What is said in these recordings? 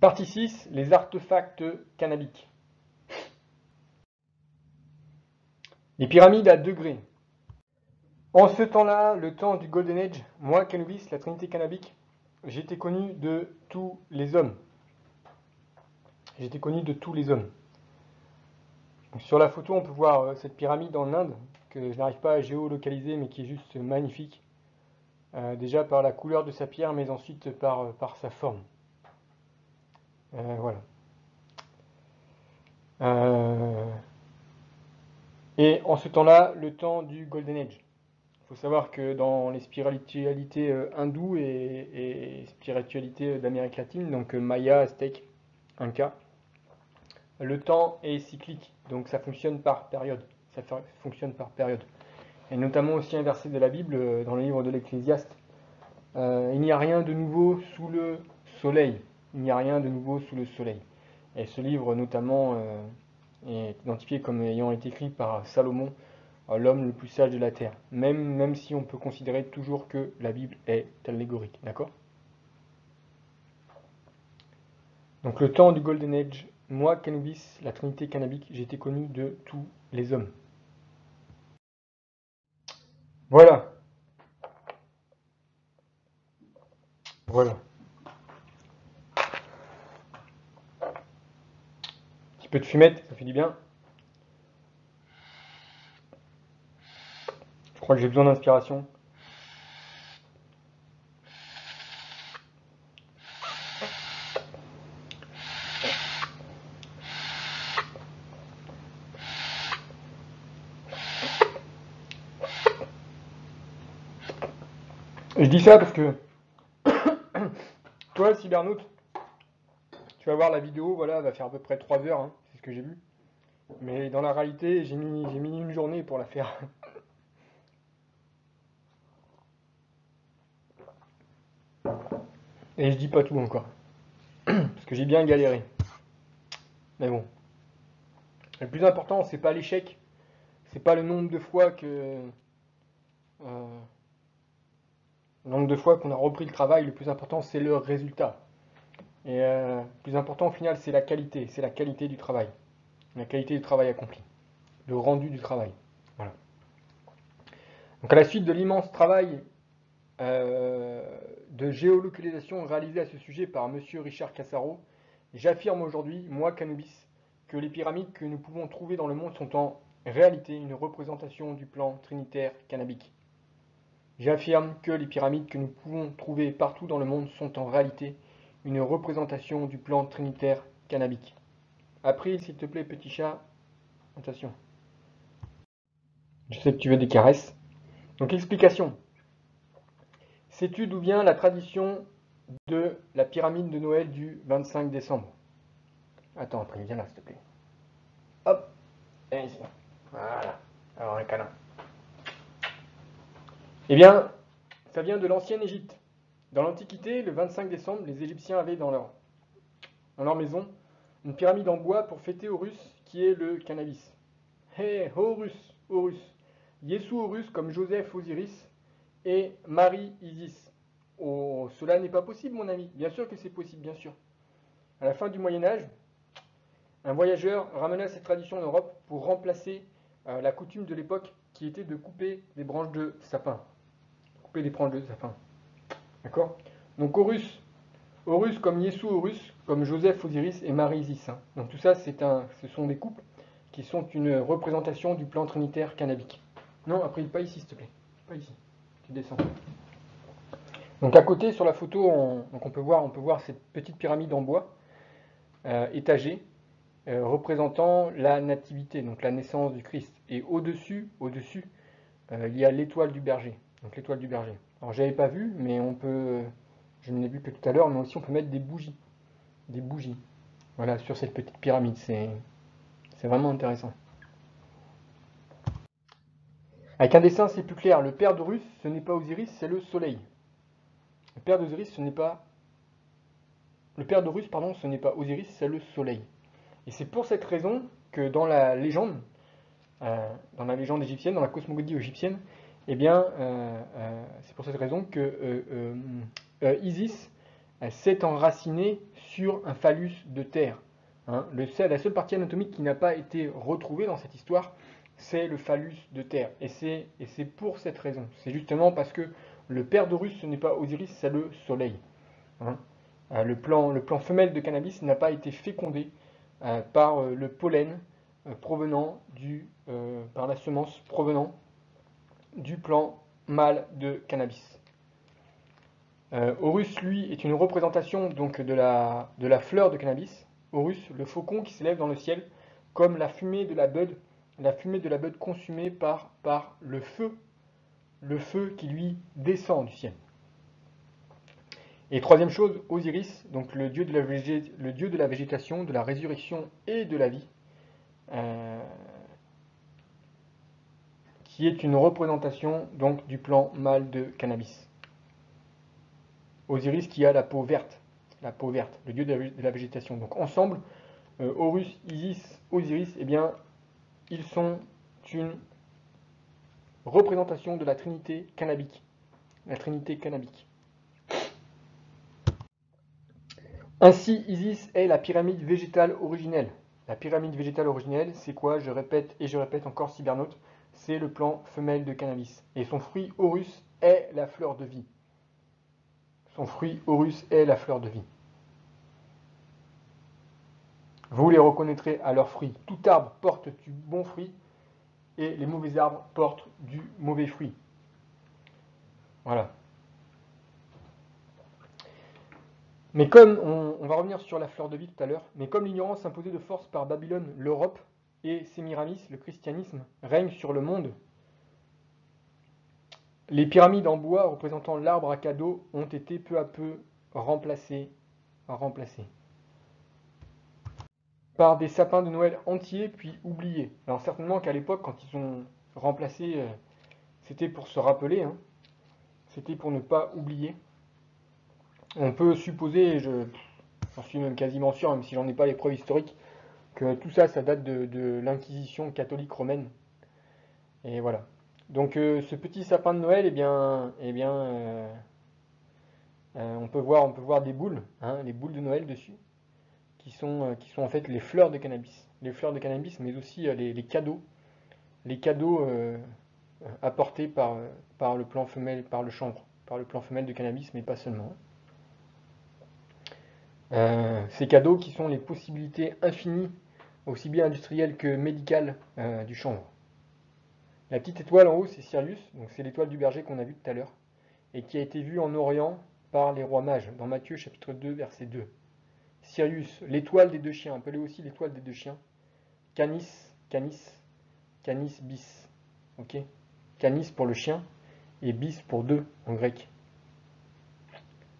Partie 6, les artefacts cannabiques. Les pyramides à degrés. En ce temps-là, le temps du Golden Age, moi, Canubis, la Trinité cannabique, j'étais connu de tous les hommes. J'étais connu de tous les hommes. Donc, sur la photo, on peut voir cette pyramide en Inde, que je n'arrive pas à géolocaliser, mais qui est juste magnifique. Déjà par la couleur de sa pierre, mais ensuite par sa forme. Voilà. Et en ce temps-là, le temps du Golden Age. Il faut savoir que dans les spiritualités hindoues et spiritualités d'Amérique latine, donc Maya, Aztèque, Inca, le temps est cyclique, donc ça fonctionne par période. Ça fonctionne par période. Et notamment aussi un verset de la Bible, dans le livre de l'Ecclésiaste. Il n'y a rien de nouveau sous le soleil. Il n'y a rien de nouveau sous le soleil. Et ce livre, notamment, est identifié comme ayant été écrit par Salomon, l'homme le plus sage de la terre. Même si on peut considérer toujours que la Bible est allégorique. D'accord? Donc le temps du Golden Age, moi, Canubis, la Trinité cannabique, j'ai été connu de tous les hommes. Voilà. Voilà. Un petit peu de fumette, ça fait du bien. Je crois que j'ai besoin d'inspiration. Je dis ça parce que toi, cybernaute, tu vas voir la vidéo, voilà, elle va faire à peu près 3 heures, hein, c'est ce que j'ai vu. Mais dans la réalité, j'ai mis une journée pour la faire. Et je dis pas tout encore. Parce que j'ai bien galéré. Mais bon. Le plus important, c'est pas l'échec. C'est pas le nombre de fois le nombre de fois qu'on a repris le travail. Le plus important, c'est le résultat. Et le plus important, au final, c'est la qualité. C'est la qualité du travail. La qualité du travail accompli. Le rendu du travail. Voilà. Donc à la suite de l'immense travail de géolocalisation réalisé à ce sujet par Monsieur Richard Cassaro, j'affirme aujourd'hui, moi Canubis, que les pyramides que nous pouvons trouver dans le monde sont en réalité une représentation du plan trinitaire cannabique. J'affirme que les pyramides que nous pouvons trouver partout dans le monde sont en réalité une représentation du plan trinitaire cannabique. Après, s'il te plaît, petit chat, attention. Je sais que tu veux des caresses. Donc, explication. Sais-tu d'où vient la tradition de la pyramide de Noël du 25 décembre? Attends, après, viens là, s'il te plaît. Hop, et ici. Voilà. Alors, un câlin. Eh bien, ça vient de l'ancienne Égypte. Dans l'Antiquité, le 25 décembre, les Égyptiens avaient dans leur maison une pyramide en bois pour fêter Horus, qui est le cannabis. Hé, Horus, Horus. Yesou Horus comme Joseph Osiris et Marie Isis. Oh, cela n'est pas possible, mon ami. Bien sûr que c'est possible, bien sûr. À la fin du Moyen Âge, un voyageur ramena cette tradition en Europe pour remplacer la coutume de l'époque qui était de couper des branches de sapin. Couper des branches de sapin. D'accord? Donc Horus comme Yesou Horus, comme Joseph Osiris et Marie Isis. Hein. Donc tout ça, ce sont des couples qui sont une représentation du plan trinitaire cannabique. Non, après, pas ici, s'il te plaît. Pas ici. Tu descends. Donc à côté, sur la photo, on peut voir cette petite pyramide en bois, étagée, représentant la nativité, donc la naissance du Christ. Et au-dessus, il y a l'étoile du berger. Donc l'étoile du berger. Alors j'avais pas vu, mais je ne l'ai vu que tout à l'heure, mais aussi on peut mettre des bougies. Des bougies. Voilà, sur cette petite pyramide. C'est vraiment intéressant. Avec un dessin, c'est plus clair. Le père d'Horus, ce n'est pas Osiris, c'est le soleil. Le père d'Osiris, ce n'est pas. Le père d'Horus, pardon, ce n'est pas Osiris, c'est le soleil. Et c'est pour cette raison que dans la légende égyptienne, dans la cosmogonie égyptienne, eh bien, c'est pour cette raison que Isis s'est enracinée sur un phallus de terre. Hein. La seule partie anatomique qui n'a pas été retrouvée dans cette histoire, c'est le phallus de terre. Et c'est pour cette raison. C'est justement parce que le père d'Horus, ce n'est pas Osiris, c'est le soleil. Hein. Le plan femelle de cannabis n'a pas été fécondé par le pollen provenant par la semence provenant du plan mâle de cannabis. Horus, lui, est une représentation donc de la fleur de cannabis. Horus, le faucon qui s'élève dans le ciel, comme la fumée de la bud consumée par le feu qui lui descend du ciel. Et troisième chose, Osiris, donc le dieu de la végétation, de la résurrection et de la vie, qui est une représentation donc du plan mâle de cannabis. Osiris qui a la peau verte, le dieu de la végétation. Donc ensemble, Horus, Isis, Osiris, eh bien, ils sont une représentation de la trinité cannabique. La trinité cannabique. Ainsi, Isis est la pyramide végétale originelle. La pyramide végétale originelle, c'est quoi? Je répète et je répète encore, cybernaute, c'est le plan femelle de cannabis. Et son fruit, Horus, est la fleur de vie. Son fruit, Horus, est la fleur de vie. Vous les reconnaîtrez à leurs fruits. Tout arbre porte du bon fruit et les mauvais arbres portent du mauvais fruit. Voilà. Mais comme, on va revenir sur la fleur de vie tout à l'heure, mais comme l'ignorance imposée de force par Babylone, l'Europe et Sémiramis, le christianisme, règne sur le monde, les pyramides en bois représentant l'arbre à cadeau ont été peu à peu remplacées par des sapins de Noël entiers puis oubliés. Alors certainement qu'à l'époque, quand ils ont remplacé, c'était pour se rappeler, hein, c'était pour ne pas oublier. On peut supposer, j'en suis même quasiment sûr, même si j'en ai pas les preuves historiques, que tout ça, ça date de l'Inquisition catholique romaine. Et voilà. Donc ce petit sapin de Noël, on peut voir des boules, hein, les boules de Noël dessus, qui sont en fait les fleurs de cannabis. Les fleurs de cannabis, mais aussi les cadeaux apportés par le plan femelle, par le chanvre, par le plan femelle de cannabis, mais pas seulement. Ces cadeaux qui sont les possibilités infinies, aussi bien industrielles que médicales, du chanvre. La petite étoile en haut, c'est Sirius, donc c'est l'étoile du berger qu'on a vu tout à l'heure, et qui a été vue en Orient par les rois mages, dans Matthieu chapitre 2, verset 2. Sirius, l'étoile des deux chiens, appelée aussi l'étoile des deux chiens. Canis, bis. Ok. Canis pour le chien, et bis pour deux en grec.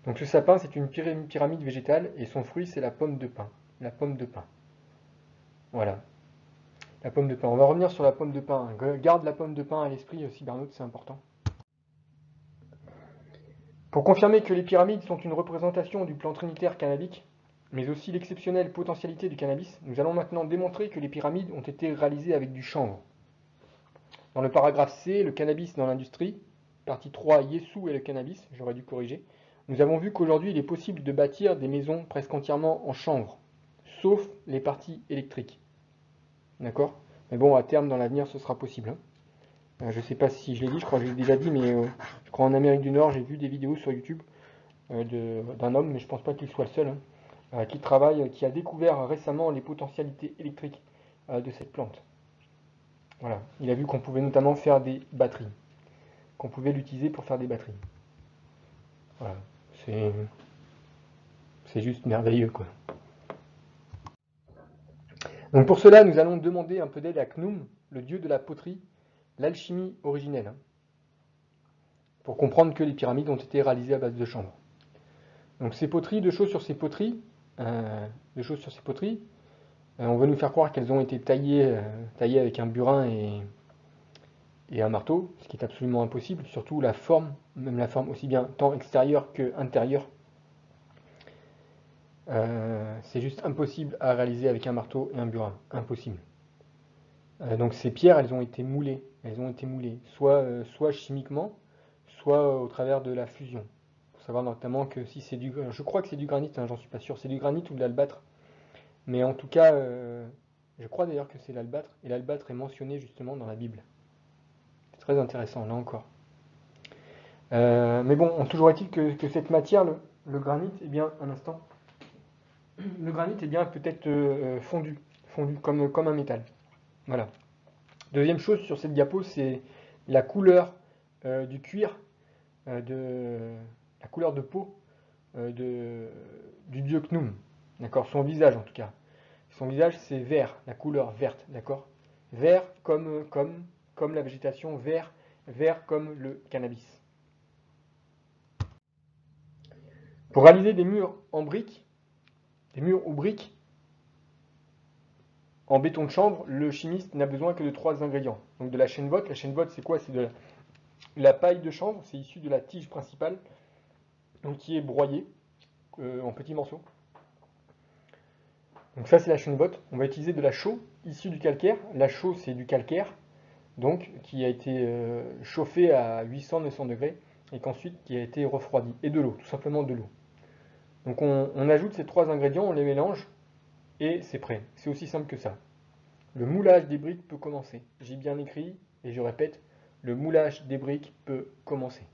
Donc ce sapin, c'est une pyramide végétale, et son fruit, c'est la pomme de pin. La pomme de pin. Voilà. La pomme de pin. On va revenir sur la pomme de pin. Garde la pomme de pin à l'esprit, cybernaute, c'est important. Pour confirmer que les pyramides sont une représentation du plan trinitaire cannabique, mais aussi l'exceptionnelle potentialité du cannabis, nous allons maintenant démontrer que les pyramides ont été réalisées avec du chanvre. Dans le paragraphe C, le cannabis dans l'industrie, partie 3, Yessou et le cannabis, j'aurais dû corriger, nous avons vu qu'aujourd'hui il est possible de bâtir des maisons presque entièrement en chanvre, sauf les parties électriques. D'accord? Mais bon, à terme, dans l'avenir, ce sera possible. Je ne sais pas si je l'ai dit, je crois que je l'ai déjà dit, mais je crois en Amérique du Nord, j'ai vu des vidéos sur YouTube d'un homme, mais je ne pense pas qu'il soit le seul, qui a découvert récemment les potentialités électriques de cette plante. Voilà, il a vu qu'on pouvait notamment faire des batteries, qu'on pouvait l'utiliser pour faire des batteries. Voilà, c'est juste merveilleux, quoi. Donc pour cela, nous allons demander un peu d'aide à Khnum, le dieu de la poterie, l'alchimie originelle, pour comprendre que les pyramides ont été réalisées à base de chanvre. Donc ces poteries, deux choses sur ces poteries, on va nous faire croire qu'elles ont été taillées avec un burin et un marteau, ce qui est absolument impossible, surtout la forme, même la forme aussi bien tant extérieure que intérieure. C'est juste impossible à réaliser avec un marteau et un burin, impossible. Donc ces pierres, elles ont été moulées, soit chimiquement, soit au travers de la fusion. faut savoir notamment que si c'est du... Je crois que c'est du granit, hein, j'en suis pas sûr. C'est du granit ou de l'albâtre. Mais en tout cas, je crois d'ailleurs que c'est l'albâtre. Et l'albâtre est mentionné justement dans la Bible. C'est très intéressant, là encore. Mais bon, toujours est-il que cette matière, le granit, eh bien, un instant, le granit est bien peut-être fondu comme un métal. Voilà. Deuxième chose sur cette diapo, c'est la couleur du cuir, la couleur de peau du dieu Khnum. D'accord, son visage en tout cas. Son visage c'est vert, la couleur verte, d'accord. Vert comme la végétation, vert comme le cannabis. Pour réaliser des murs en briques, des murs ou briques, en béton de chanvre, le chimiste n'a besoin que de 3 ingrédients. Donc de la chènevote. La chènevote, c'est quoi? C'est de la paille de chanvre, c'est issu de la tige principale, donc qui est broyée en petits morceaux. Donc ça, c'est la chènevote. On va utiliser de la chaux, issue du calcaire. La chaux, c'est du calcaire, donc qui a été chauffé à 800-900 degrés, et qu'ensuite qui a été refroidi. Et de l'eau, tout simplement de l'eau. Donc on ajoute ces 3 ingrédients, on les mélange, et c'est prêt. C'est aussi simple que ça. Le moulage des briques peut commencer. J'ai bien écrit, et je répète, le moulage des briques peut commencer.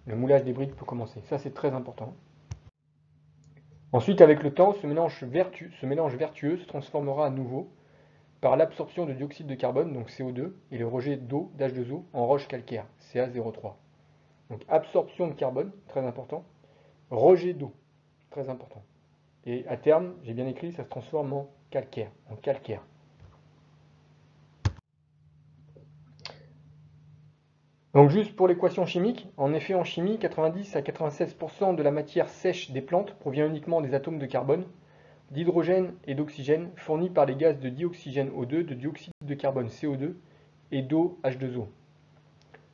Le moulage des briques peut commencer. Ça, c'est très important. Ensuite, avec le temps, ce mélange vertueux se transformera à nouveau par l'absorption de dioxyde de carbone, donc CO2, et le rejet d'eau, d'H2O, en roche calcaire, CaO3. Donc absorption de carbone, très important. Rejet d'eau, très important. Et à terme, j'ai bien écrit, ça se transforme en calcaire. Donc juste pour l'équation chimique, en effet en chimie, 90 à 96% de la matière sèche des plantes provient uniquement des atomes de carbone, d'hydrogène et d'oxygène fournis par les gaz de dioxygène O2, de dioxyde de carbone CO2 et d'eau H2O.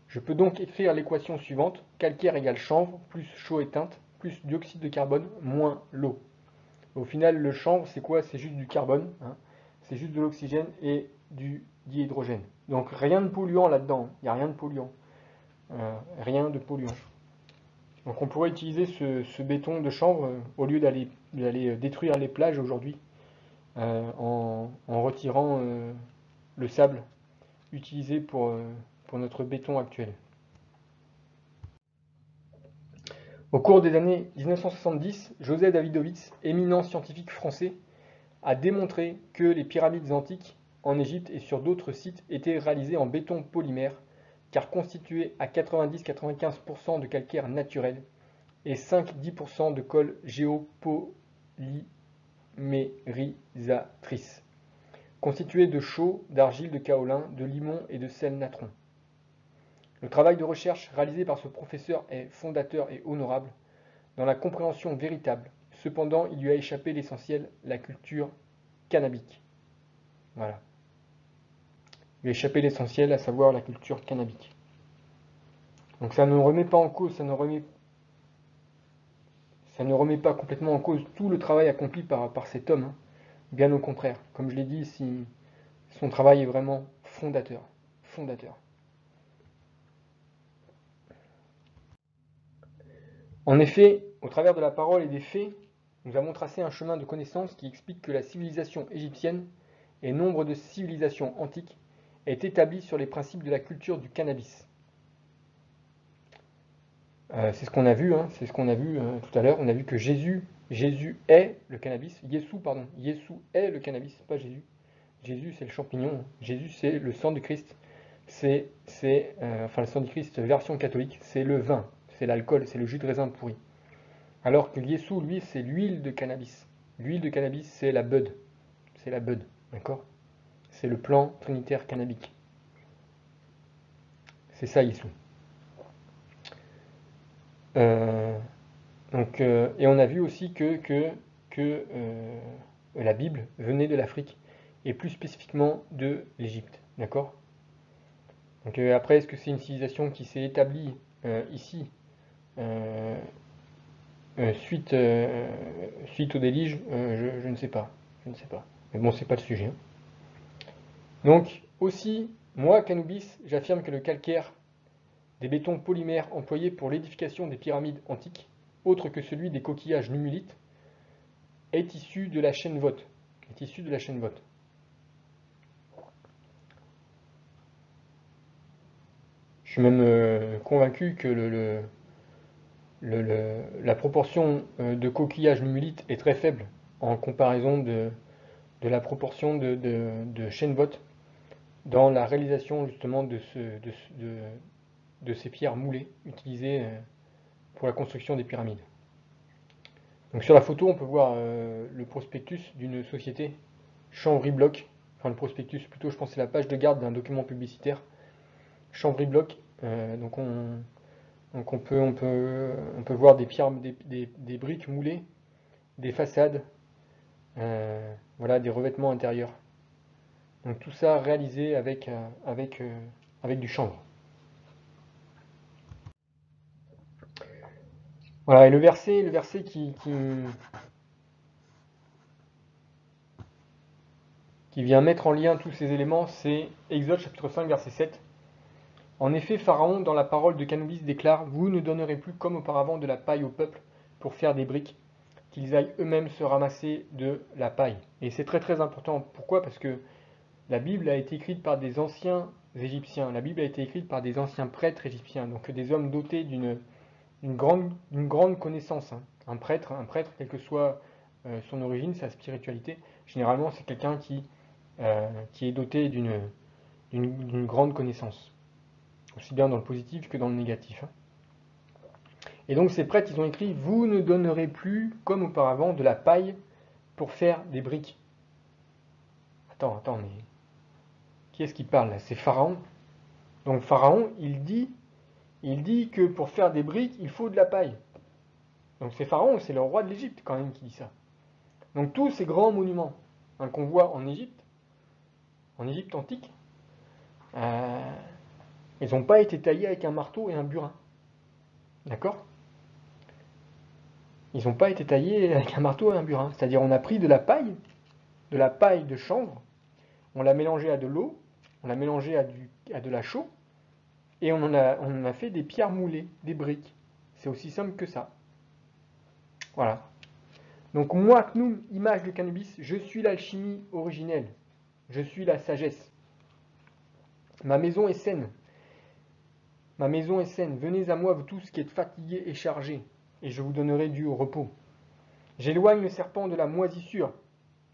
Je peux donc écrire l'équation suivante, calcaire égale chanvre, plus chaux éteinte, plus dioxyde de carbone, moins l'eau. Au final, le chanvre, c'est quoi? C'est juste du carbone, hein. C'est juste de l'oxygène et du dihydrogène. Donc rien de polluant là-dedans, il n'y a rien de polluant. Rien de polluant. Donc on pourrait utiliser ce béton de chanvre au lieu d'aller détruire les plages aujourd'hui en retirant le sable utilisé pour notre béton actuel. Au cours des années 1970, José Davidovits, éminent scientifique français, a démontré que les pyramides antiques en Égypte et sur d'autres sites étaient réalisées en béton polymère, car constituées à 90-95% de calcaire naturel et 5-10% de colle géopolymérisatrice, constituée de chaux, d'argile, de kaolin, de limon et de sel natron. Le travail de recherche réalisé par ce professeur est fondateur et honorable, dans la compréhension véritable. Cependant, il lui a échappé l'essentiel, la culture cannabique. Voilà. Il lui a échappé l'essentiel, à savoir la culture cannabique. Donc ça ne remet pas en cause, ça ne remet pas complètement en cause tout le travail accompli par cet homme. Hein. Bien au contraire. Comme je l'ai dit, son travail est vraiment fondateur. En effet, au travers de la parole et des faits, nous avons tracé un chemin de connaissance qui explique que la civilisation égyptienne et nombre de civilisations antiques est établie sur les principes de la culture du cannabis. C'est ce qu'on a vu, tout à l'heure. On a vu que Jésus est le cannabis. Jésus est le cannabis, pas Jésus. Jésus, c'est le champignon. Jésus, c'est le sang du Christ. Le sang du Christ version catholique, c'est le vin, c'est l'alcool, c'est le jus de raisin pourri. Alors que Jésus, lui, c'est l'huile de cannabis. L'huile de cannabis, c'est la bud. D'accord? C'est le plan trinitaire cannabique. C'est ça, Jésus. Et on a vu aussi que la Bible venait de l'Afrique, et plus spécifiquement de l'Égypte. D'accord? Donc après, est-ce que c'est une civilisation qui s'est établie ici suite au déluge? Je ne sais pas. Mais bon, c'est pas le sujet. Hein. Donc, aussi, moi, Canubis, j'affirme que le calcaire des bétons polymères employés pour l'édification des pyramides antiques, autre que celui des coquillages nummulites, est issu de la chaîne Voth. Est issu de la chaîne Voth. Je suis même convaincu que la proportion de coquillages nummulites est très faible en comparaison de la proportion de chaîne Voth dans la réalisation justement de ces pierres moulées utilisées pour la construction des pyramides. Donc sur la photo, on peut voir le prospectus d'une société, Chambry Bloc, enfin le prospectus plutôt, je pense que c'est la page de garde d'un document publicitaire, Chambry Bloc. Donc on peut voir des pierres, des briques moulées, des façades, voilà, des revêtements intérieurs. Donc tout ça réalisé avec du chanvre. Voilà, et le verset qui vient mettre en lien tous ces éléments, c'est Exode chapitre 5, verset 7. En effet, Pharaon, dans la parole de Canubis, déclare: Vous ne donnerez plus comme auparavant de la paille au peuple pour faire des briques, qu'ils aillent eux-mêmes se ramasser de la paille. Et c'est très très important. Pourquoi? Parce que la Bible a été écrite par des anciens Égyptiens. La Bible a été écrite par des anciens prêtres égyptiens, donc des hommes dotés d'une grande connaissance. Hein. Un prêtre, quelle que soit son origine, sa spiritualité, généralement c'est quelqu'un qui est doté d'une grande connaissance, aussi bien dans le positif que dans le négatif. Hein. Et donc ces prêtres, ils ont écrit: Vous ne donnerez plus, comme auparavant, de la paille pour faire des briques. Attends, mais qui est-ce qui parle là? C'est Pharaon. Donc Pharaon, il dit que pour faire des briques, il faut de la paille. Donc c'est Pharaon, c'est le roi de l'Égypte quand même qui dit ça. Donc tous ces grands monuments qu'on voit en Égypte antique, ils n'ont pas été taillés avec un marteau et un burin. D'accord? Ils n'ont pas été taillés avec un marteau et un burin. C'est-à-dire on a pris de la paille de chanvre, on l'a mélangée à de l'eau, on l'a mélangée à de la chaux, et on en a fait des pierres moulées, des briques. C'est aussi simple que ça. Voilà. Donc moi, Knoum, image de Canubis, je suis l'alchimie originelle. Je suis la sagesse. Ma maison est saine. Ma maison est saine. Venez à moi, vous tous qui êtes fatigués et chargés, et je vous donnerai du repos. J'éloigne le serpent de la moisissure.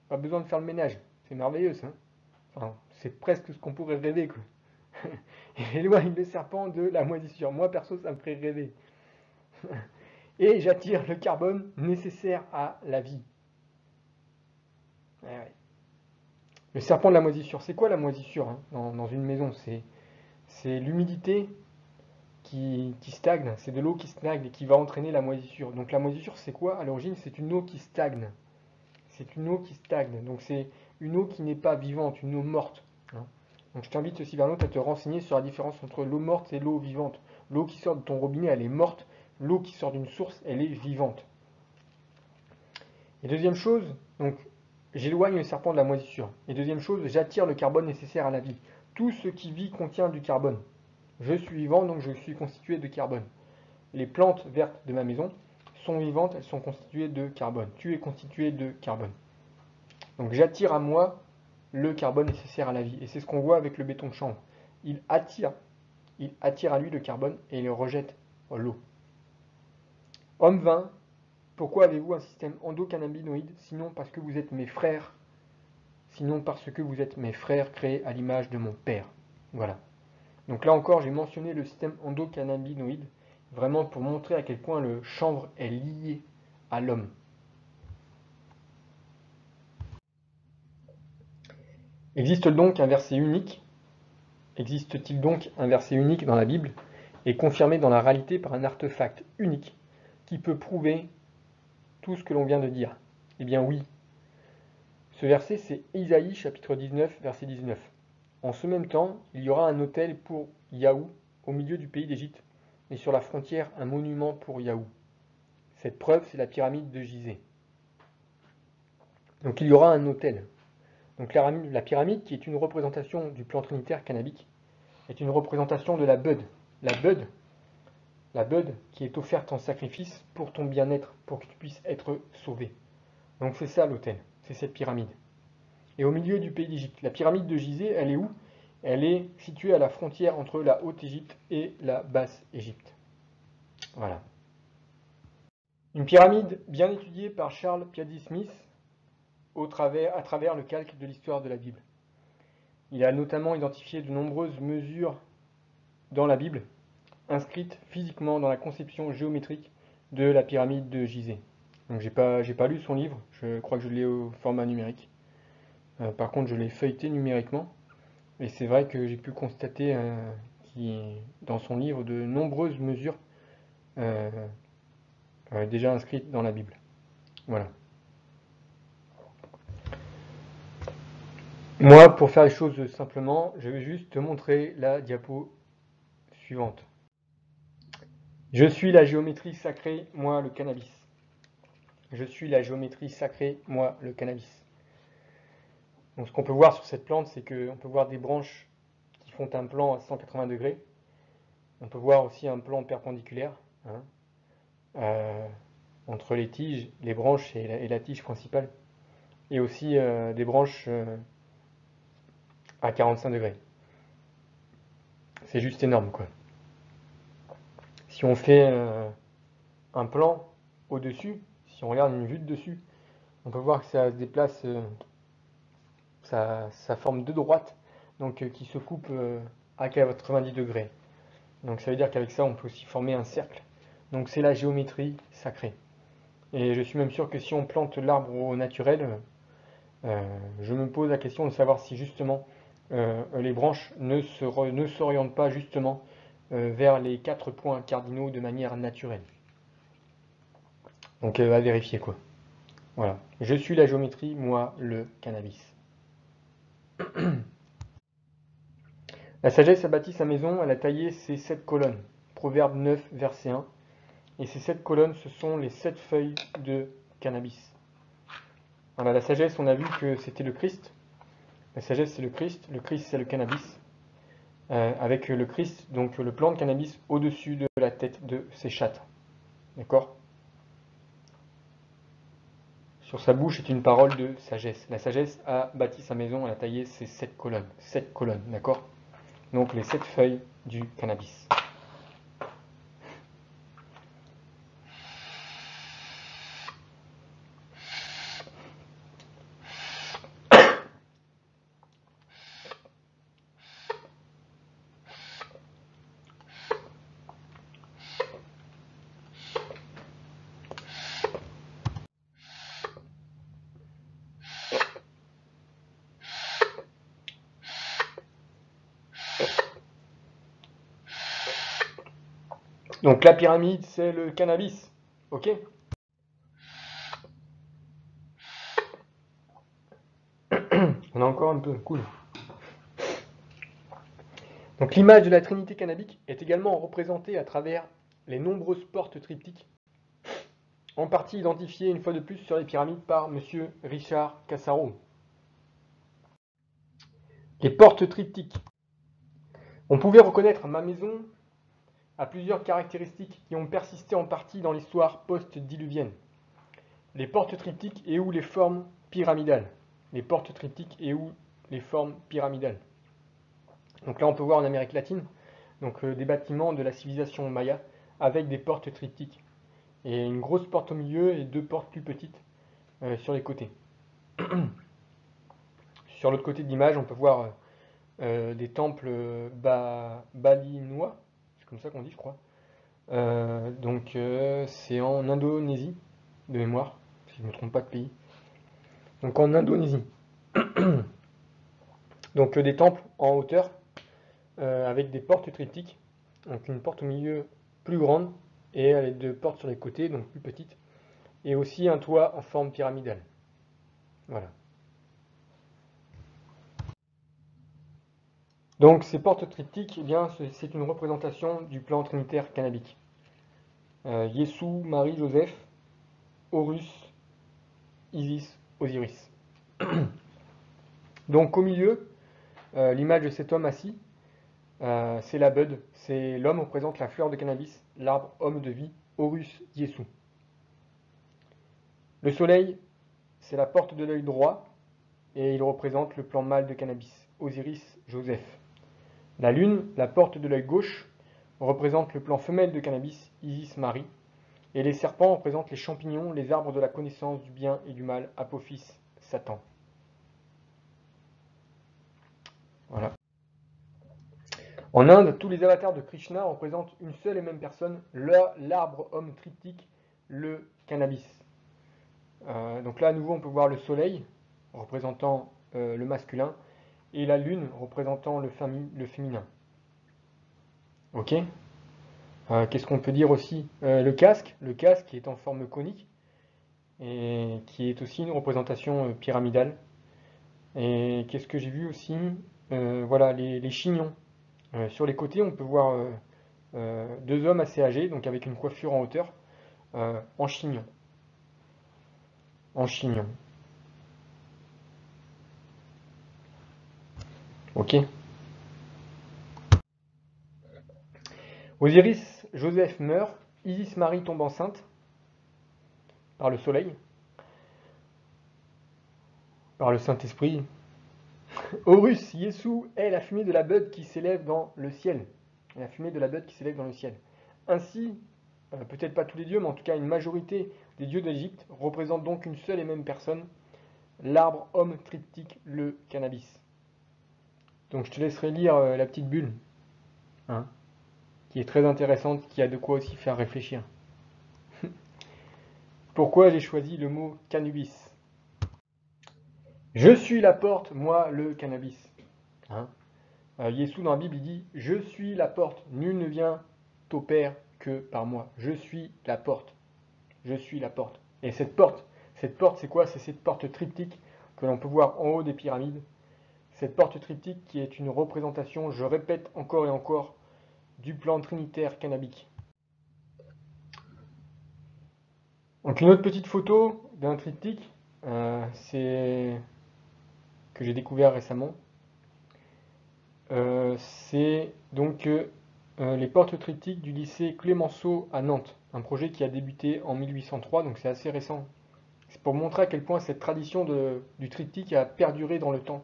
Pas besoin de faire le ménage. C'est merveilleux, ça. Enfin, c'est presque ce qu'on pourrait rêver, quoi. J'éloigne le serpent de la moisissure. Moi, perso, ça me ferait rêver. Et j'attire le carbone nécessaire à la vie. Ouais. Le serpent de la moisissure. C'est quoi la moisissure hein, dans une maison? C'est l'humidité qui stagne. C'est de l'eau qui stagne et qui va entraîner la moisissure. Donc la moisissure, c'est quoi? À l'origine, c'est une eau qui stagne. C'est une eau qui stagne. Donc c'est une eau qui n'est pas vivante, une eau morte. Hein. Donc je t'invite aussi, Vernote, à te renseigner sur la différence entre l'eau morte et l'eau vivante. L'eau qui sort de ton robinet, elle est morte. L'eau qui sort d'une source, elle est vivante. Et deuxième chose, donc j'éloigne le serpent de la moisissure. Et deuxième chose, j'attire le carbone nécessaire à la vie. Tout ce qui vit contient du carbone. Je suis vivant, donc je suis constitué de carbone. Les plantes vertes de ma maison sont vivantes, elles sont constituées de carbone. Tu es constitué de carbone. Donc j'attire à moi le carbone nécessaire à la vie. Et c'est ce qu'on voit avec le béton de chanvre. Il attire à lui le carbone et il le rejette à l'eau. Homme 20, pourquoi avez-vous un système endocannabinoïde, sinon parce que vous êtes mes frères, créés à l'image de mon Père. Voilà. Donc là encore, j'ai mentionné le système endocannabinoïde, vraiment pour montrer à quel point le chanvre est lié à l'homme. Existe-t-il donc un verset unique dans la Bible et confirmé dans la réalité par un artefact unique qui peut prouver tout ce que l'on vient de dire? Eh bien oui. Ce verset, c'est Isaïe chapitre 19, verset 19. En ce même temps, il y aura un autel pour Yahou au milieu du pays d'Égypte, et sur la frontière un monument pour Yahou. Cette preuve, c'est la pyramide de Gizeh. Donc il y aura un autel. Donc la pyramide, qui est une représentation du plan trinitaire cannabique, est une représentation de la bud. la bud qui est offerte en sacrifice pour ton bien-être, pour que tu puisses être sauvé. Donc c'est ça l'autel, c'est cette pyramide. Et au milieu du pays d'Égypte, la pyramide de Gizeh, elle est où? Elle est située à la frontière entre la Haute-Égypte et la Basse-Égypte. Voilà. Une pyramide bien étudiée par Charles Piazzi Smith à travers le calque de l'histoire de la Bible. Il a notamment identifié de nombreuses mesures dans la Bible, inscrites physiquement dans la conception géométrique de la pyramide de Gizeh. Donc j'ai pas lu son livre, je crois que je l'ai au format numérique. Par contre, je l'ai feuilleté numériquement, et c'est vrai que j'ai pu constater dans son livre de nombreuses mesures euh, déjà inscrites dans la Bible. Voilà. Moi, pour faire les choses simplement, je vais juste te montrer la diapo suivante. Je suis la géométrie sacrée, moi le cannabis. Je suis la géométrie sacrée, moi le cannabis. Donc ce qu'on peut voir sur cette plante, c'est qu'on peut voir des branches qui font un plan à 180 degrés. On peut voir aussi un plan perpendiculaire, hein, entre les tiges, les branches et la tige principale. Et aussi des branches à 45 degrés. C'est juste énorme, quoi. Si on fait un plan au-dessus, si on regarde une vue de dessus, on peut voir que ça se déplace, ça forme deux droites, donc qui se coupent à 90 degrés. Donc ça veut dire qu'avec ça, on peut aussi former un cercle. Donc c'est la géométrie sacrée. Et je suis même sûr que si on plante l'arbre au naturel, je me pose la question de savoir si justement les branches ne s'orientent pas justement vers les 4 points cardinaux de manière naturelle. Donc à vérifier quoi. Voilà. Je suis la géométrie, moi le cannabis. La sagesse a bâti sa maison, elle a taillé ses 7 colonnes. Proverbe 9, verset 1. Et ces 7 colonnes, ce sont les 7 feuilles de cannabis. Voilà, la sagesse, on a vu que c'était le Christ. La sagesse, c'est le Christ c'est le cannabis. Avec le Christ, donc le plant de cannabis au-dessus de la tête de ses chattes. D'accord? Sur sa bouche est une parole de sagesse. La sagesse a bâti sa maison, elle a taillé ses 7 colonnes. 7 colonnes, d'accord? Donc les 7 feuilles du cannabis. Donc la pyramide, c'est le cannabis. Ok? On a encore un peu, cool. Donc l'image de la trinité cannabique est également représentée à travers les nombreuses portes triptyques, en partie identifiées une fois de plus sur les pyramides par M. Richard Cassaro. Les portes triptyques. On pouvait reconnaître ma maison à plusieurs caractéristiques qui ont persisté en partie dans l'histoire post-diluvienne. Les portes triptyques et ou les formes pyramidales. Les portes triptyques et ou les formes pyramidales. Donc là, on peut voir en Amérique latine des bâtiments de la civilisation maya avec des portes triptyques. Et une grosse porte au milieu et 2 portes plus petites sur les côtés. Sur l'autre côté de l'image, on peut voir des temples balinois, c'est comme ça qu'on dit, je crois. C'est en Indonésie, de mémoire, si je ne me trompe pas de pays. Donc en Indonésie. Donc des temples en hauteur avec des portes triptyques. Donc une porte au milieu plus grande et les 2 portes sur les côtés, donc plus petites. Et aussi un toit en forme pyramidale. Voilà. Donc ces portes triptyques, eh bien, c'est une représentation du plan trinitaire cannabique. Yeshua, Marie, Joseph, Horus, Isis, Osiris. Donc au milieu, l'image de cet homme assis, c'est la bud, c'est l'homme représente la fleur de cannabis, l'arbre homme de vie, Horus Yesu. Le soleil, c'est la porte de l'œil droit et il représente le plan mâle de cannabis, Osiris Joseph. La lune, la porte de l'œil gauche, représente le plan femelle de cannabis, Isis Marie. Et les serpents représentent les champignons, les arbres de la connaissance du bien et du mal, Apophis Satan. Voilà. En Inde, tous les avatars de Krishna représentent une seule et même personne, l'arbre homme triptyque, le cannabis. Donc là, à nouveau, on peut voir le soleil, représentant le masculin, et la lune, représentant le féminin. Ok. Qu'est-ce qu'on peut dire aussi? Le casque qui est en forme conique, et qui est aussi une représentation pyramidale. Et qu'est-ce que j'ai vu aussi? Voilà, les chignons. Sur les côtés, on peut voir deux hommes assez âgés, donc avec une coiffure en hauteur, en chignon. En chignon. Ok. Osiris Joseph meurt, Isis Marie tombe enceinte par le soleil, par le Saint-Esprit. Horus Yesu est la fumée de la bud qui s'élève dans le ciel. La fumée de la bud qui s'élève dans le ciel. Ainsi, peut-être pas tous les dieux, mais en tout cas une majorité des dieux d'Égypte représentent donc une seule et même personne, l'arbre homme triptyque, le cannabis. Donc je te laisserai lire la petite bulle, hein, qui est très intéressante, qui a de quoi aussi faire réfléchir. Pourquoi j'ai choisi le mot cannabis? Je suis la porte, moi le cannabis. Hein. Yesu dans la Bible il dit: je suis la porte, nul ne vient au Père que par moi. Je suis la porte. Je suis la porte. Et cette porte c'est quoi? C'est cette porte triptyque que l'on peut voir en haut des pyramides. Cette porte triptyque qui est une représentation, je répète encore et encore, du plan trinitaire cannabique. Donc une autre petite photo d'un triptyque, c'est que j'ai découvert récemment. C'est donc les portes triptyques du lycée Clémenceau à Nantes, un projet qui a débuté en 1803, donc c'est assez récent. C'est pour montrer à quel point cette tradition du triptyque a perduré dans le temps.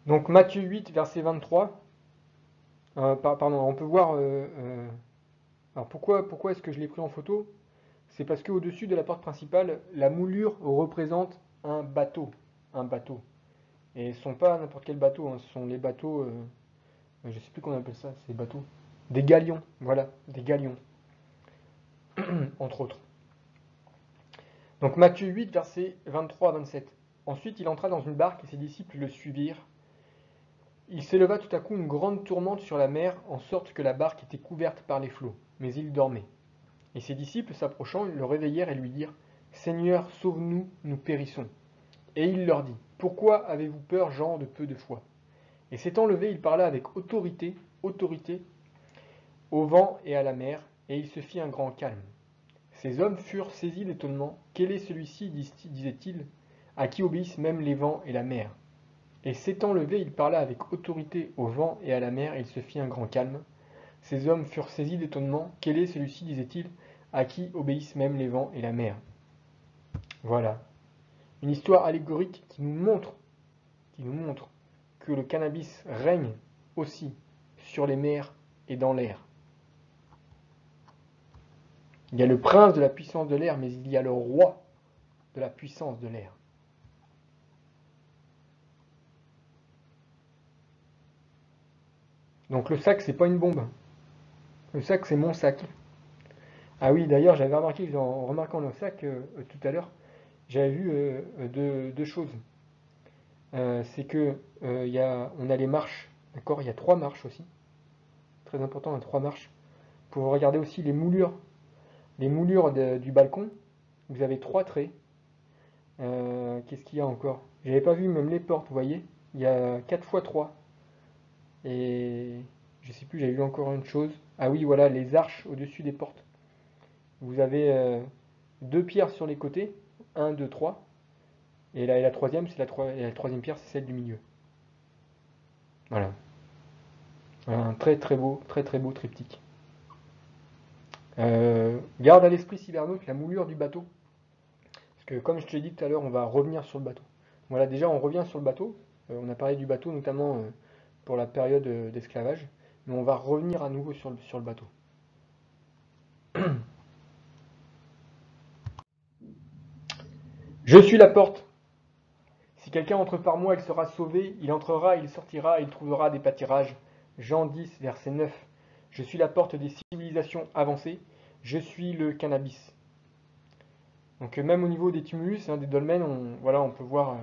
Donc Matthieu 8, verset 23, pardon, on peut voir... alors pourquoi est-ce que je l'ai pris en photo? C'est parce qu'au-dessus de la porte principale, la moulure représente un bateau. Un bateau. Et ce ne sont pas n'importe quel bateau, hein, ce sont les bateaux... je ne sais plus comment on appelle ça, ces bateaux. Des galions, voilà, des galions, entre autres. Donc Matthieu 8, versets 23 à 27. Ensuite, il entra dans une barque et ses disciples le suivirent. Il s'éleva tout à coup une grande tourmente sur la mer, en sorte que la barque était couverte par les flots. Mais il dormait. Et ses disciples, s'approchant, le réveillèrent et lui dirent: Seigneur, sauve-nous, nous périssons. Et il leur dit: Pourquoi avez-vous peur, gens de peu de foi? Et s'étant levé, il parla avec autorité, au vent et à la mer, et il se fit un grand calme. Ces hommes furent saisis d'étonnement. Quel est celui-ci, disaient-ils, à qui obéissent même les vents et la mer? Et s'étant levé, il parla avec autorité au vent et à la mer, et il se fit un grand calme. Ces hommes furent saisis d'étonnement. Quel est celui-ci, disaient-ils, à qui obéissent même les vents et la mer? Voilà. Une histoire allégorique qui nous montre que le cannabis règne aussi sur les mers et dans l'air. Il y a le prince de la puissance de l'air, mais il y a le roi de la puissance de l'air. Donc le sac, c'est pas une bombe. Le sac, c'est mon sac. Ah oui, d'ailleurs, j'avais remarqué, en remarquant le sac tout à l'heure, j'avais vu deux choses. C'est que on a les marches, d'accord? Il y a 3 marches aussi. Très important, il y a 3 marches. Pour regarder aussi les moulures. Les moulures du balcon, vous avez 3 traits. Qu'est-ce qu'il y a encore? J'avais pas vu même les portes, vous voyez? Il y a 4 x 3. Et je sais plus, j'avais vu encore une chose. Ah oui, voilà, les arches au-dessus des portes. Vous avez 2 pierres sur les côtés, 1, 2, 3. Et la troisième, et la troisième pierre, c'est celle du milieu. Voilà. Un très très beau triptyque. Garde à l'esprit, Cybernaute, la moulure du bateau. Parce que comme je te l'ai dit tout à l'heure, on va revenir sur le bateau. Voilà, déjà on revient sur le bateau. On a parlé du bateau notamment pour la période d'esclavage. Mais on va revenir à nouveau sur le bateau. Je suis la porte. Si quelqu'un entre par moi, il sera sauvé. Il entrera, il sortira, il trouvera des pâtirages. Jean 10, verset 9. Je suis la porte des civilisations avancées. Je suis le cannabis. Donc même au niveau des tumulus, des dolmens, on peut voir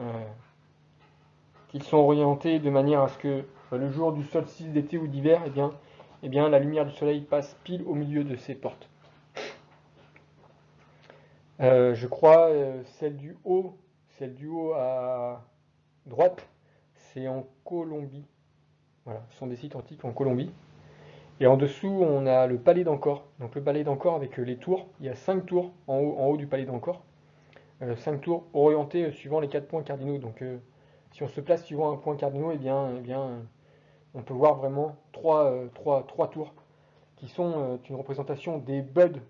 euh, qu'ils sont orientés de manière à ce que le jour du solstice d'été ou d'hiver, la lumière du soleil passe pile au milieu de ces portes. Je crois celle du haut à droite, c'est en Colombie. Voilà, ce sont des sites antiques en Colombie. Et en dessous, on a le palais d'Angkor. Donc le palais d'Angkor avec les tours. Il y a 5 tours en haut du palais d'Angkor. 5 tours orientés suivant les 4 points cardinaux. Donc si on se place suivant un point cardinal, on peut voir vraiment trois tours qui sont une représentation des buds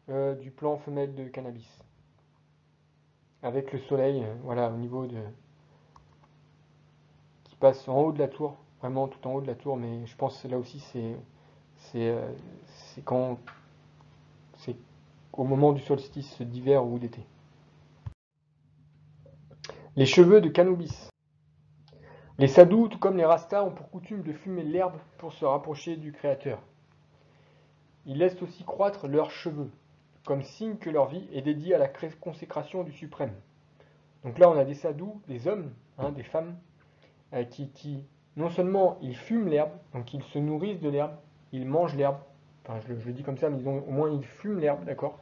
du plant femelle de cannabis. Avec le soleil, au niveau qui passe en haut de la tour, vraiment tout en haut de la tour, mais je pense que là aussi c'est quand c'est au moment du solstice d'hiver ou d'été. Les cheveux de cannabis. Les sadhus, tout comme les rastas, ont pour coutume de fumer l'herbe pour se rapprocher du Créateur. Ils laissent aussi croître leurs cheveux, comme signe que leur vie est dédiée à la consécration du suprême. Donc là, on a des sadhus, des hommes, des femmes, qui non seulement ils fument l'herbe, donc ils se nourrissent de l'herbe, ils mangent l'herbe, enfin je le dis comme ça, mais au moins ils fument l'herbe, d'accord,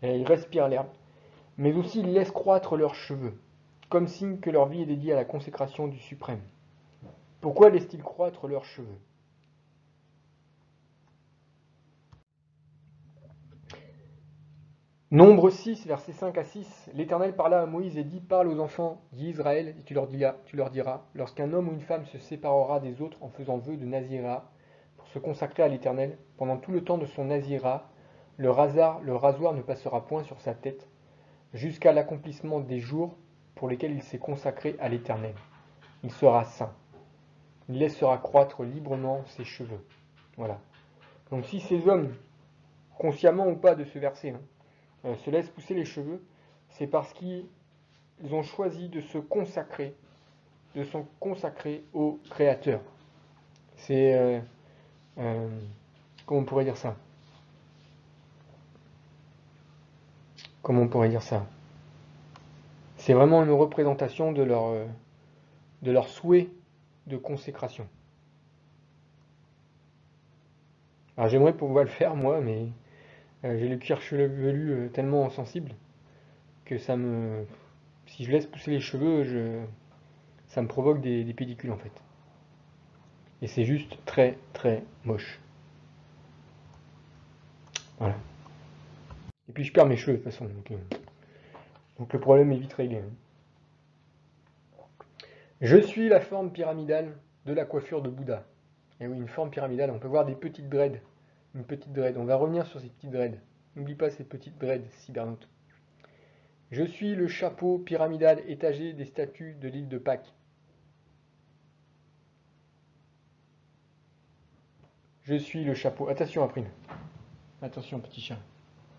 et ils respirent l'herbe, mais aussi ils laissent croître leurs cheveux, comme signe que leur vie est dédiée à la consécration du suprême. Pourquoi laissent-ils croître leurs cheveux? Nombre 6, versets 5 à 6, l'Éternel parla à Moïse et dit, parle aux enfants d'Israël et tu leur diras, lorsqu'un homme ou une femme se séparera des autres en faisant vœu de nazirat pour se consacrer à l'Éternel, pendant tout le temps de son nazirat, le rasoir ne passera point sur sa tête, jusqu'à l'accomplissement des jours pour lesquels il s'est consacré à l'Éternel. Il sera saint. Il laissera croître librement ses cheveux. Voilà. Donc si ces hommes, consciemment ou pas de ce verset, se laissent pousser les cheveux, c'est parce qu'ils ont choisi de se consacrer au Créateur. C'est comment on pourrait dire ça? Comment on pourrait dire ça? C'est vraiment une représentation de leur souhait de consécration. Alors j'aimerais pouvoir le faire moi, mais j'ai le cuir chevelu tellement sensible que si je laisse pousser les cheveux, ça me provoque des pellicules en fait. Et c'est juste très très moche. Voilà. Et puis je perds mes cheveux de toute façon. Donc le problème est vite réglé. Je suis la forme pyramidale de la coiffure de Bouddha. Et oui, une forme pyramidale, on peut voir des petites dreads. Une petite dread. On va revenir sur ces petites dreads. N'oublie pas ces petites dreads, Cybernaute. Je suis le chapeau pyramidal étagé des statues de l'île de Pâques. Je suis le chapeau. Attention, April. Attention, petit chat.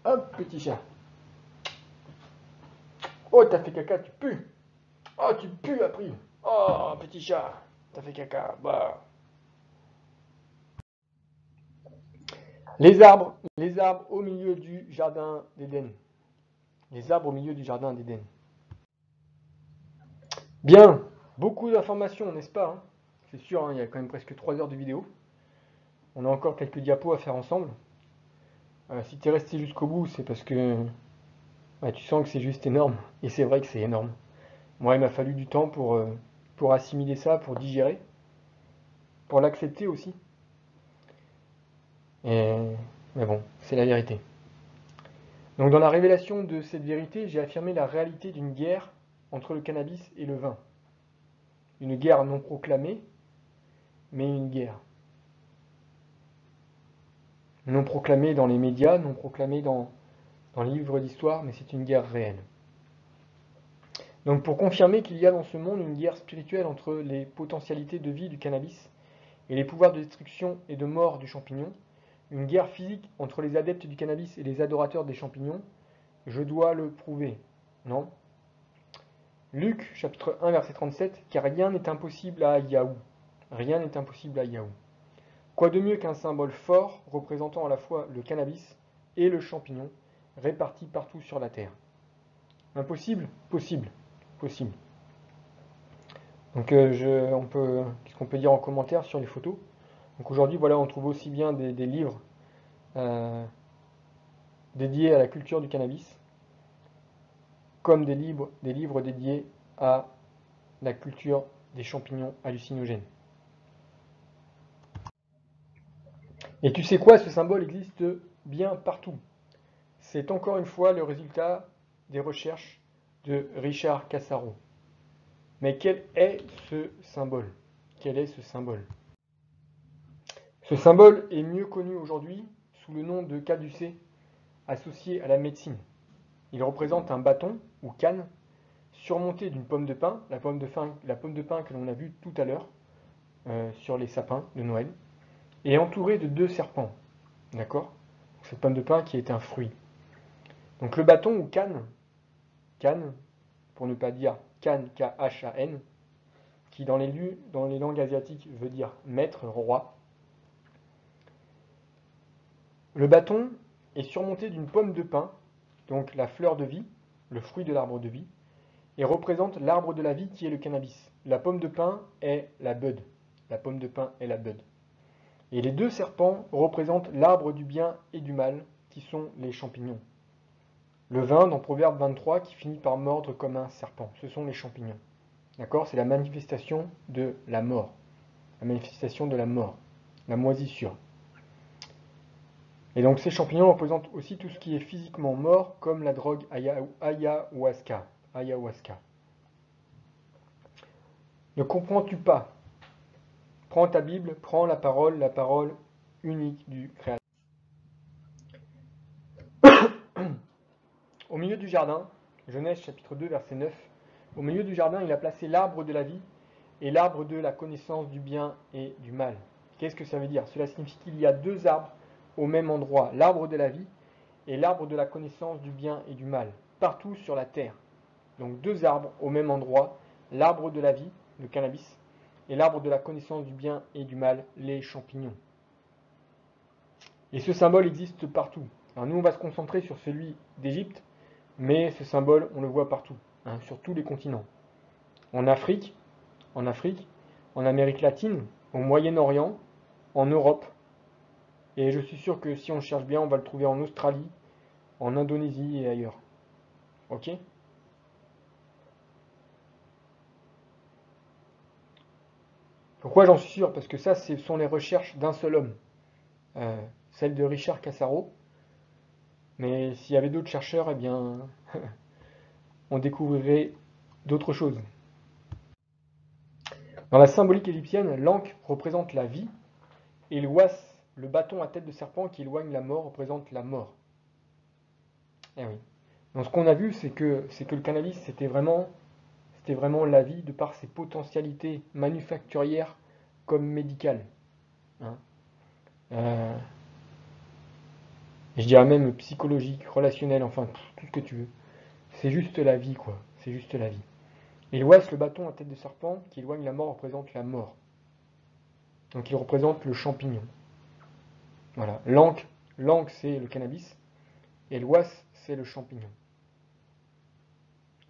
Hop, petit chat. Oh, t'as fait caca, tu pues. Oh, tu pues, April. Oh, petit chat. T'as fait caca. Bah. Les arbres au milieu du jardin d'Éden. Les arbres au milieu du jardin d'Éden. Bien, beaucoup d'informations, n'est-ce pas? C'est sûr, il y a quand même presque 3 heures de vidéo. On a encore quelques diapos à faire ensemble. Si tu es resté jusqu'au bout, c'est parce que tu sens que c'est juste énorme. Et c'est vrai que c'est énorme. Moi, il m'a fallu du temps pour assimiler ça, pour digérer, pour l'accepter aussi. Mais bon, c'est la vérité. Donc dans la révélation de cette vérité, j'ai affirmé la réalité d'une guerre entre le cannabis et le vin. une guerre non proclamée, mais une guerre. Non proclamée dans les médias, non proclamée dans les livres d'histoire, mais c'est une guerre réelle. Donc pour confirmer qu'il y a dans ce monde une guerre spirituelle entre les potentialités de vie du cannabis et les pouvoirs de destruction et de mort du champignon, une guerre physique entre les adeptes du cannabis et les adorateurs des champignons, je dois le prouver. Non? Luc, chapitre 1, verset 37, car rien n'est impossible à Yahou. Rien n'est impossible à Yahou. Quoi de mieux qu'un symbole fort représentant à la fois le cannabis et le champignon, répartis partout sur la terre. Impossible? Possible. Possible. Donc qu'est-ce qu'on peut dire en commentaire sur les photos? Donc aujourd'hui, voilà, on trouve aussi bien des livres dédiés à la culture du cannabis, comme des livres dédiés à la culture des champignons hallucinogènes. Et tu sais quoi, ce symbole existe bien partout. C'est encore une fois le résultat des recherches de Richard Cassaro. Mais quel est ce symbole? Quel est ce symbole? Ce symbole est mieux connu aujourd'hui sous le nom de caducée, associé à la médecine. Il représente un bâton ou canne surmonté d'une pomme de pin, la pomme de pin que l'on a vue tout à l'heure sur les sapins de Noël, et entouré de 2 serpents. D'accord? Cette pomme de pin qui est un fruit. Donc le bâton ou canne, pour ne pas dire canne, K-H-A-N, qui dans les langues asiatiques veut dire maître, roi. Le bâton est surmonté d'une pomme de pin, donc la fleur de vie, le fruit de l'arbre de vie, et représente l'arbre de la vie qui est le cannabis. La pomme de pin est la bud. La pomme de pin est la bud. Et les 2 serpents représentent l'arbre du bien et du mal, qui sont les champignons. Le vin dans Proverbe 23 qui finit par mordre comme un serpent, ce sont les champignons. D'accord? C'est la manifestation de la mort. La manifestation de la mort. La moisissure. Et donc ces champignons représentent aussi tout ce qui est physiquement mort, comme la drogue ayahuasca. Ayahuasca. Ne comprends-tu pas? Prends ta Bible, prends la parole unique du Créateur. Au milieu du jardin, Genèse chapitre 2 verset 9, au milieu du jardin il a placé l'arbre de la vie et l'arbre de la connaissance du bien et du mal. Qu'est-ce que ça veut dire? Cela signifie qu'il y a 2 arbres au même endroit, l'arbre de la vie et l'arbre de la connaissance du bien et du mal, partout sur la terre. Donc 2 arbres au même endroit, l'arbre de la vie, le cannabis, et l'arbre de la connaissance du bien et du mal, les champignons. Et ce symbole existe partout. Alors nous on va se concentrer sur celui d'Égypte, mais ce symbole on le voit partout, sur tous les continents. En Afrique, en Amérique latine, au Moyen-Orient, en Europe, et je suis sûr que si on cherche bien, on va le trouver en Australie, en Indonésie et ailleurs. Ok? Pourquoi j'en suis sûr? Parce que ça, ce sont les recherches d'un seul homme, celle de Richard Cassaro. Mais s'il y avait d'autres chercheurs, eh bien, on découvrirait d'autres choses. Dans la symbolique égyptienne, l'ankh représente la vie, et l'ouas, le bâton à tête de serpent qui éloigne la mort, représente la mort. Eh oui. Donc ce qu'on a vu, c'est que le cannabis, c'était vraiment la vie de par ses potentialités manufacturières comme médicales. Hein. Je dirais même psychologique, relationnelle, enfin tout ce que tu veux. C'est juste la vie, quoi. C'est juste la vie. Et l'ouas, le bâton à tête de serpent qui éloigne la mort, représente la mort. Donc il représente le champignon. Voilà. L'ankh, c'est le cannabis, et l'ouas, c'est le champignon.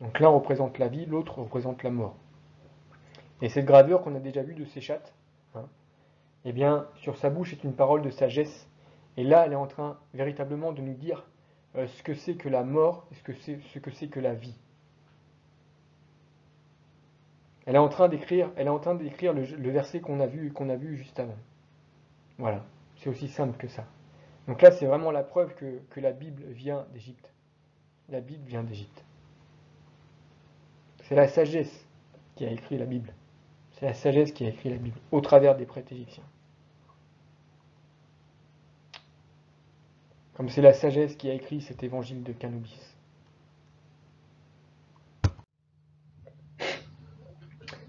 Donc l'un représente la vie, l'autre représente la mort. Et cette gravure qu'on a déjà vue de Séchat, eh bien, sur sa bouche est une parole de sagesse. Et là, elle est en train véritablement de nous dire ce que c'est que la mort et ce que c'est que la vie. Elle est en train d'écrire le verset qu'on a vu juste avant. Voilà, c'est aussi simple que ça. Donc là, c'est vraiment la preuve que la Bible vient d'Égypte. La Bible vient d'Égypte. C'est la sagesse qui a écrit la Bible. C'est la sagesse qui a écrit la Bible, au travers des prêtres égyptiens. Comme c'est la sagesse qui a écrit cet évangile de Canobis.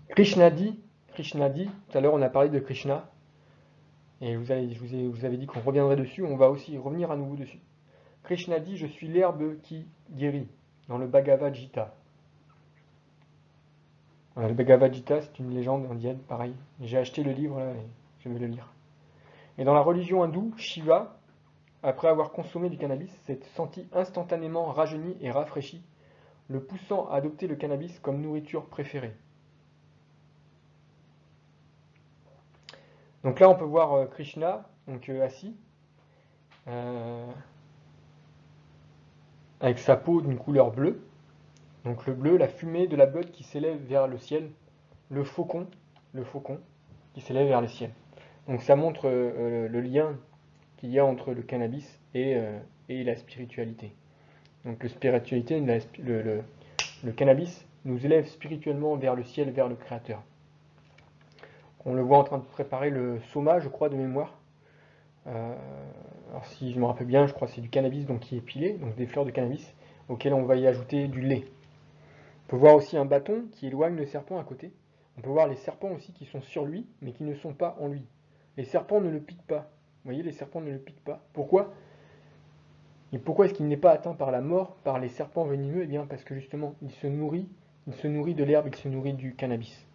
Krishna dit, tout à l'heure on a parlé de Krishna, et je vous avais dit qu'on reviendrait dessus, on va aussi revenir à nouveau dessus. Krishna dit, je suis l'herbe qui guérit, dans le Bhagavad Gita. Le Bhagavad Gita, c'est une légende indienne, pareil. J'ai acheté le livre là, et je vais le lire. Et dans la religion hindoue, Shiva, après avoir consommé du cannabis, s'est senti instantanément rajeuni et rafraîchi, le poussant à adopter le cannabis comme nourriture préférée. Donc là, on peut voir Krishna, donc assis, avec sa peau d'une couleur bleue. Donc le bleu, la fumée de la bud qui s'élève vers le ciel, le faucon qui s'élève vers le ciel. Donc ça montre le lien qu'il y a entre le cannabis et la spiritualité. Donc le cannabis nous élève spirituellement vers le ciel, vers le Créateur. On le voit en train de préparer le soma, je crois, de mémoire. Alors si je me rappelle bien, je crois que c'est du cannabis donc, qui est pilé, donc des fleurs de cannabis, auxquelles on va y ajouter du lait. On peut voir aussi un bâton qui éloigne le serpent à côté. On peut voir les serpents aussi qui sont sur lui, mais qui ne sont pas en lui. Les serpents ne le piquent pas. Vous voyez, les serpents ne le piquent pas. Pourquoi ? Et pourquoi est-ce qu'il n'est pas atteint par la mort, par les serpents venimeux ? Eh bien, parce que justement, il se nourrit de l'herbe, il se nourrit du cannabis.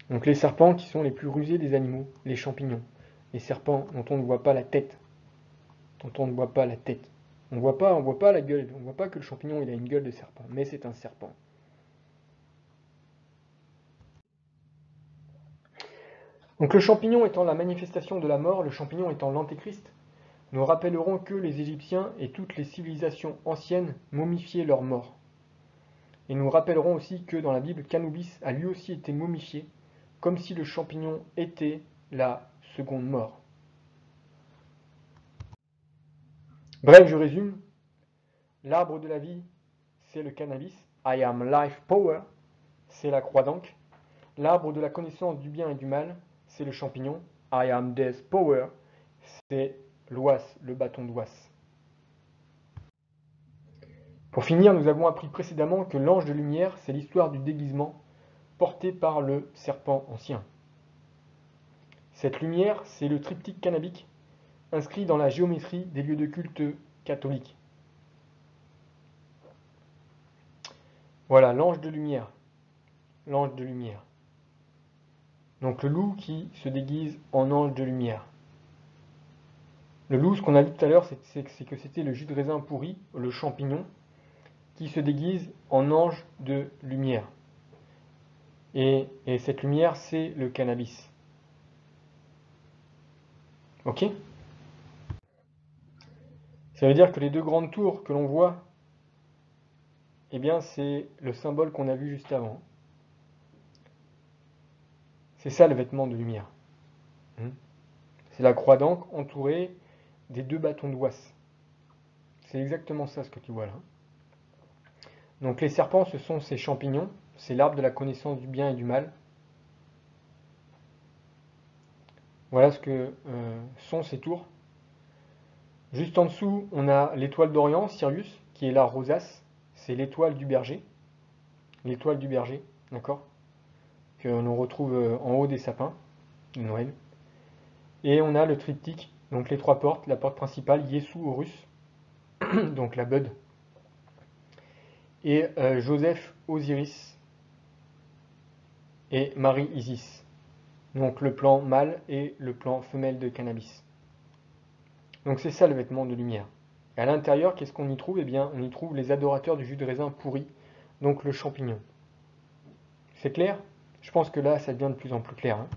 Donc les serpents qui sont les plus rusés des animaux, les champignons. Les serpents dont on ne voit pas la tête. On ne voit pas la gueule, on ne voit pas que le champignon il a une gueule de serpent, mais c'est un serpent. Donc le champignon étant la manifestation de la mort, le champignon étant l'antéchrist, nous rappellerons que les Égyptiens et toutes les civilisations anciennes momifiaient leurs morts. Et nous rappellerons aussi que dans la Bible, Canobis a lui aussi été momifié, comme si le champignon était la seconde mort. Bref, je résume. L'arbre de la vie, c'est le cannabis. I am life power, c'est la croix d'Ankh. L'arbre de la connaissance du bien et du mal, c'est le champignon. I am death power, c'est l'oise, le bâton d'oise. Pour finir, nous avons appris précédemment que l'ange de lumière, c'est l'histoire du déguisement porté par le serpent ancien. Cette lumière, c'est le triptyque cannabique inscrit dans la géométrie des lieux de culte catholiques. Voilà, l'ange de lumière. L'ange de lumière. Donc le loup qui se déguise en ange de lumière. Le loup, ce qu'on a vu tout à l'heure, c'est que c'était le jus de raisin pourri, le champignon, qui se déguise en ange de lumière. Et cette lumière, c'est le cannabis. Ok ? Ça veut dire que les deux grandes tours que l'on voit, eh bien, c'est le symbole qu'on a vu juste avant. C'est ça le vêtement de lumière. C'est la croix d'Ankh entourée des deux bâtons d'oise. C'est exactement ça ce que tu vois là. Donc les serpents, ce sont ces champignons, c'est l'arbre de la connaissance du bien et du mal. Voilà ce que sont ces tours. Juste en dessous, on a l'étoile d'Orient, Sirius, qui est la rosace. C'est l'étoile du berger. L'étoile du berger, d'accord ? Que l'on retrouve en haut des sapins de Noël. Et on a le triptyque, donc les trois portes. La porte principale, Yesu Horus, donc la bud. Et Joseph Osiris et Marie Isis. Donc le plan mâle et le plan femelle de cannabis. Donc c'est ça le vêtement de lumière. Et à l'intérieur, qu'est-ce qu'on y trouve ? Eh bien, on y trouve les adorateurs du jus de raisin pourri, donc le champignon. C'est clair ? Je pense que là, ça devient de plus en plus clair.